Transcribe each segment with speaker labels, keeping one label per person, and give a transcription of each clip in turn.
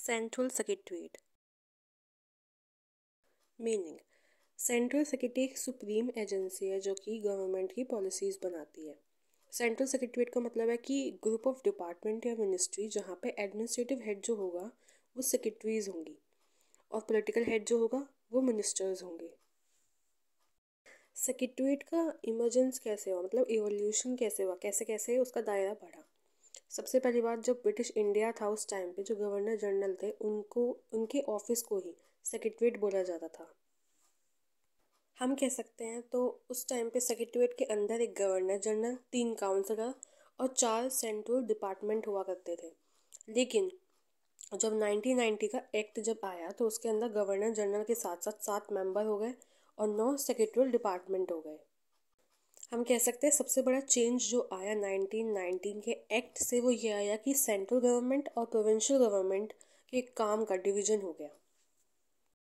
Speaker 1: Central secretariat meaning. Central secretary एक supreme agency है जो कि गवर्नमेंट की पॉलिसीज़ बनाती है। सेंट्रल सेक्रेटरीट का मतलब है कि ग्रुप ऑफ डिपार्टमेंट या मिनिस्ट्री जहाँ पे एडमिनिस्ट्रेटिव हेड जो होगा वो सेक्रेटरीज होंगी और पॉलिटिकल हेड जो होगा वो मिनिस्टर्स होंगे। सेक्रेटरीट का इमर्जेंस कैसे हुआ, मतलब इवोल्यूशन कैसे हुआ, कैसे कैसे उसका दायरा बढ़ा। सबसे पहली बात, जब ब्रिटिश इंडिया था उस टाइम पे जो गवर्नर जनरल थे उनको उनके ऑफिस को ही सेक्रेटरीट बोला जाता था। हम कह सकते हैं तो उस टाइम पे सेक्रेटरीट के अंदर एक गवर्नर जनरल, 3 काउंसलर और 4 सेंट्रल डिपार्टमेंट हुआ करते थे। लेकिन जब 1990 का एक्ट जब आया तो उसके अंदर गवर्नर जनरल के साथ साथ 7 मेंबर हो गए और 9 सेक्रेटरील डिपार्टमेंट हो गए। हम कह सकते हैं सबसे बड़ा चेंज जो आया 1919 के एक्ट से वो ये आया कि सेंट्रल गवर्नमेंट और प्रोविंशियल गवर्नमेंट के काम का डिवीजन हो गया।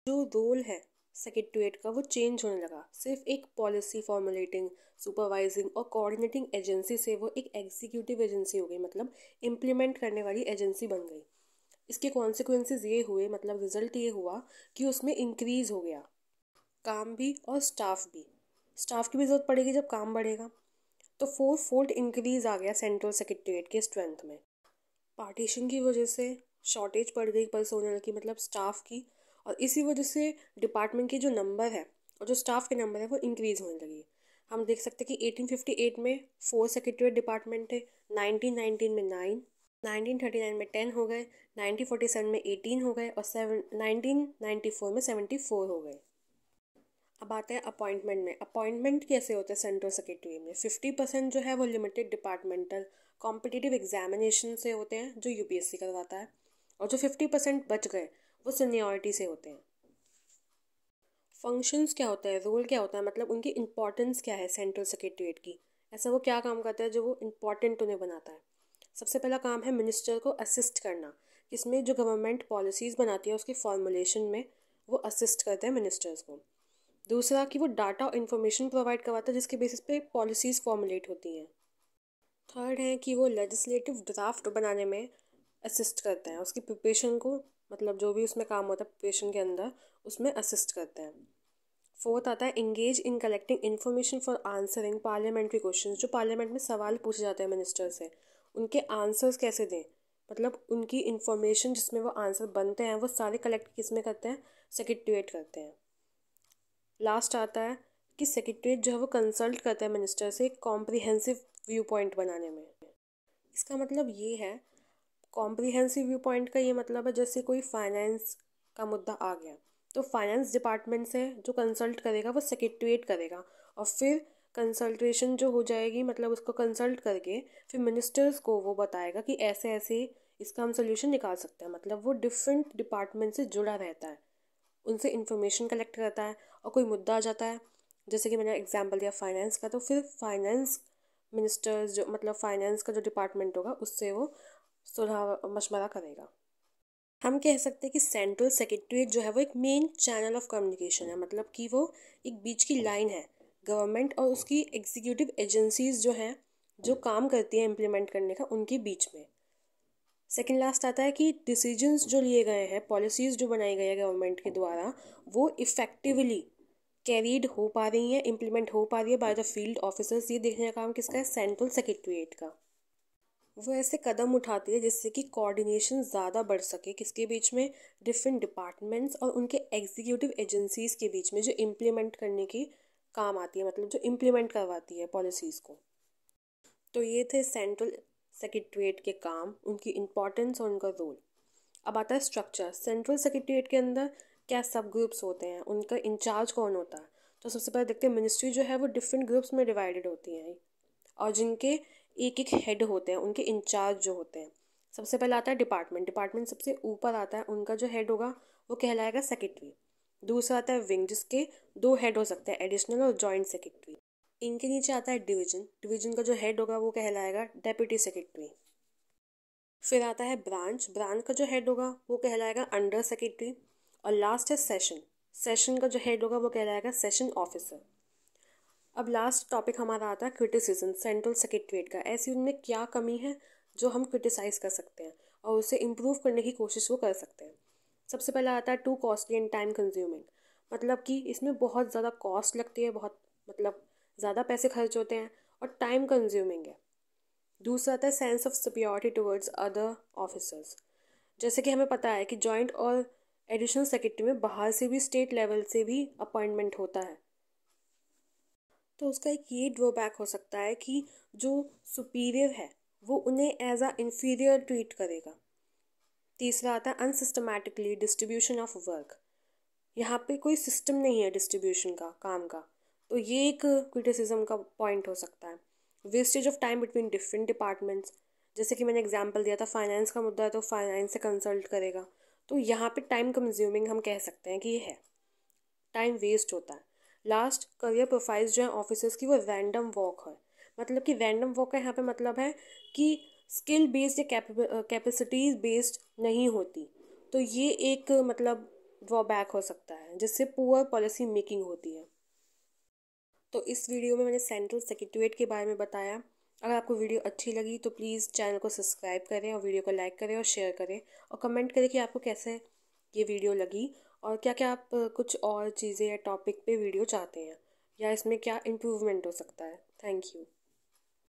Speaker 1: जो रोल है सेक्रेटरीट का वो चेंज होने लगा। सिर्फ एक पॉलिसी फॉर्मुलेटिंग, सुपरवाइजिंग और कोऑर्डिनेटिंग एजेंसी से वो एक एग्जीक्यूटिव एजेंसी हो गई, मतलब इम्प्लीमेंट करने वाली एजेंसी बन गई। इसके कॉन्सिक्वेंसेस ये हुए, मतलब रिजल्ट ये हुआ कि उसमें इंक्रीज हो गया काम भी और स्टाफ भी। स्टाफ की भी ज़रूरत पड़ेगी जब काम बढ़ेगा, तो 4 फोल्ड इंक्रीज आ गया सेंट्रल सेक्रेटरीट के स्ट्रेंथ में। पार्टीशन की वजह से शॉर्टेज पड़ गई पर्सोनल की, मतलब स्टाफ की, और इसी वजह से डिपार्टमेंट की जो नंबर है और जो स्टाफ के नंबर है वो इंक्रीज होने लगी। हम देख सकते हैं कि 1858 में 4 सेक्रेटरीट डिपार्टमेंट थे, 1919 में 9, 1939 में 10 हो गए, 1947 में 18 हो गए और 1994 में 74 हो गए। अब आते हैं अपॉइंटमेंट में। अपॉइंटमेंट कैसे होते हैं सेंट्रल सेक्रेटरी में? 50% जो है वो लिमिटेड डिपार्टमेंटल कॉम्पिटिटिव एग्जामिनेशन से होते हैं जो यूपीएससी करवाता है, और जो 50% बच गए वो सीनियरिटी से होते हैं। फंक्शंस क्या होता है, रोल क्या होता है, मतलब उनकी इंपॉर्टेंस क्या है सेंट्रल सेक्रेटरीट की, ऐसा वो क्या काम करता है जो वो इम्पॉर्टेंट उन्हें बनाता है। सबसे पहला काम है मिनिस्टर को असिस्ट करना, जिसमें जो गवर्नमेंट पॉलिसीज़ बनाती है उसके फॉर्मुलेशन में वो असिस्ट करते हैं मिनिस्टर्स को। दूसरा कि वो डाटा और इन्फॉर्मेशन प्रोवाइड करवाता है जिसके बेसिस पे पॉलिसीज़ फॉर्मुलेट होती हैं। थर्ड है कि वो लेजिस्लेटिव ड्राफ्ट बनाने में असिस्ट करते हैं, उसकी प्रिपरेशन को, मतलब जो भी उसमें काम होता है प्रिपरेशन के अंदर उसमें असिस्ट करते हैं। फोर्थ आता है engage in collecting information for answering parliamentary question. जो पार्लियामेंट में सवाल पूछे जाते हैं मिनिस्टर से, उनके आंसर्स कैसे दें, मतलब उनकी इन्फॉर्मेशन जिसमें वो आंसर बनते हैं वो सारे कलेक्ट किस में करते हैं, सेक्रेटरीट करते हैं। लास्ट आता है कि सेक्रेटरीट जो है वो कंसल्ट करता है मिनिस्टर से कॉम्प्रिहेंसिव व्यू पॉइंट बनाने में। इसका मतलब ये है, कॉम्प्रिहेंसिव व्यू पॉइंट का ये मतलब है जैसे कोई फाइनेंस का मुद्दा आ गया तो फाइनेंस डिपार्टमेंट से जो कंसल्ट करेगा वो सेक्रेटरीट करेगा, और फिर कंसल्टेशन जो हो जाएगी, मतलब उसको कंसल्ट करके फिर मिनिस्टर्स को वो बताएगा कि ऐसे ऐसे इसका हम सोल्यूशन निकाल सकते हैं। मतलब वो डिफरेंट डिपार्टमेंट से जुड़ा रहता है, उनसे इन्फॉर्मेशन कलेक्ट करता है, और कोई मुद्दा आ जाता है जैसे कि मैंने एग्जांपल दिया फाइनेंस का, तो फिर फाइनेंस मिनिस्टर्स जो, मतलब फाइनेंस का जो डिपार्टमेंट होगा उससे वो सुलह मशवरा करेगा। हम कह सकते हैं कि सेंट्रल सेक्रेटरीट जो है वो एक मेन चैनल ऑफ कम्युनिकेशन है, मतलब कि वो एक बीच की लाइन है गवर्नमेंट और उसकी एग्जीक्यूटिव एजेंसीज जो हैं जो काम करती हैं इम्प्लीमेंट करने का, उनके बीच में। सेकेंड लास्ट आता है कि डिसीजंस जो लिए गए हैं, पॉलिसीज़ जो बनाई गई है गवर्नमेंट के द्वारा, वो इफ़ेक्टिवली कैरीड हो पा रही हैं, इम्प्लीमेंट हो पा रही है बाय द फील्ड ऑफिसर्स। ये देखने का काम किसका है, सेंट्रल सेक्रेटरीट का। वो ऐसे कदम उठाती है जिससे कि कोऑर्डिनेशन ज़्यादा बढ़ सके किसके बीच में, डिफरेंट डिपार्टमेंट्स और उनके एग्जीक्यूटिव एजेंसीज़ के बीच में जो इम्प्लीमेंट करने की काम आती है, मतलब जो इम्प्लीमेंट करवाती है पॉलिसीज़ को। तो ये थे सेंट्रल सेक्रेटरीट के काम, उनकी इम्पोर्टेंस और उनका रोल। अब आता है स्ट्रक्चर। सेंट्रल सेक्रेटरीट के अंदर क्या सब ग्रुप्स होते हैं, उनका इंचार्ज कौन होता है। तो सबसे पहले देखते हैं मिनिस्ट्री जो है वो डिफरेंट ग्रुप्स में डिवाइडेड होती हैं और जिनके एक एक हेड होते हैं, उनके इंचार्ज जो होते हैं। सबसे पहले आता है डिपार्टमेंट। डिपार्टमेंट सबसे ऊपर आता है, उनका जो हेड होगा वो कहलाएगा सेक्रेटरी। दूसरा आता है विंग, जिसके 2 हेड हो सकते हैं, एडिशनल और जॉइंट सेक्रेटरी। इनके नीचे आता है डिवीजन। डिवीजन का जो हेड होगा वो कहलाएगा डेप्यूटी सेक्रेटरी। फिर आता है ब्रांच। ब्रांच का जो हेड होगा वो कहलाएगा अंडर सेक्रेटरी। और लास्ट है सेशन। सेशन का जो हेड होगा वो कहलाएगा सेशन ऑफिसर। अब लास्ट टॉपिक हमारा आता है क्रिटिसिज्म सेंट्रल सेक्रेटरीट का। ऐसी उनमें क्या कमी है जो हम क्रिटिसाइज़ कर सकते हैं, और उसे इम्प्रूव करने की कोशिश वो कर सकते हैं। सबसे पहला आता है to costly and time consuming, मतलब कि इसमें बहुत ज़्यादा कॉस्ट लगती है, बहुत मतलब ज़्यादा पैसे खर्च होते हैं और टाइम कंज्यूमिंग है। दूसरा आता है sense of superiority towards other officers, जैसे कि हमें पता है कि जॉइंट और एडिशनल सेक्रेटरी में बाहर से भी स्टेट लेवल से भी अपॉइंटमेंट होता है, तो उसका एक ये ड्रॉबैक हो सकता है कि जो सुपीरियर है वो उन्हें एज अ इंफीरियर ट्रीट करेगा। तीसरा आता है अनसिस्टमैटिकली डिस्ट्रीब्यूशन ऑफ वर्क, यहाँ पे कोई सिस्टम नहीं है डिस्ट्रीब्यूशन का काम का, तो ये एक क्रिटिसिज्म का पॉइंट हो सकता है। Wastage of time between different departments, जैसे कि मैंने एग्जांपल दिया था फाइनेंस का मुद्दा है तो फाइनेंस से कंसल्ट करेगा, तो यहाँ पे टाइम कंज्यूमिंग हम कह सकते हैं कि ये है, टाइम वेस्ट होता है। लास्ट करियर प्रोफाइल्स जो है ऑफिसर्स की वो रैंडम वॉक है, मतलब कि रैंडम वॉक का यहाँ पे मतलब है कि स्किल बेस्ड या कैपेसिटीज बेस्ड नहीं होती, तो ये एक मतलब ड्रॉबैक हो सकता है जिससे पुअर पॉलिसी मेकिंग होती है। तो इस वीडियो में मैंने सेंट्रल सेक्रेटेरिएट के बारे में बताया। अगर आपको वीडियो अच्छी लगी तो प्लीज़ चैनल को सब्सक्राइब करें और वीडियो को लाइक करें और शेयर करें और कमेंट करें कि आपको कैसे ये वीडियो लगी और क्या क्या आप कुछ और चीज़ें या टॉपिक पे वीडियो चाहते हैं या इसमें क्या इम्प्रूवमेंट हो सकता है। Thank you.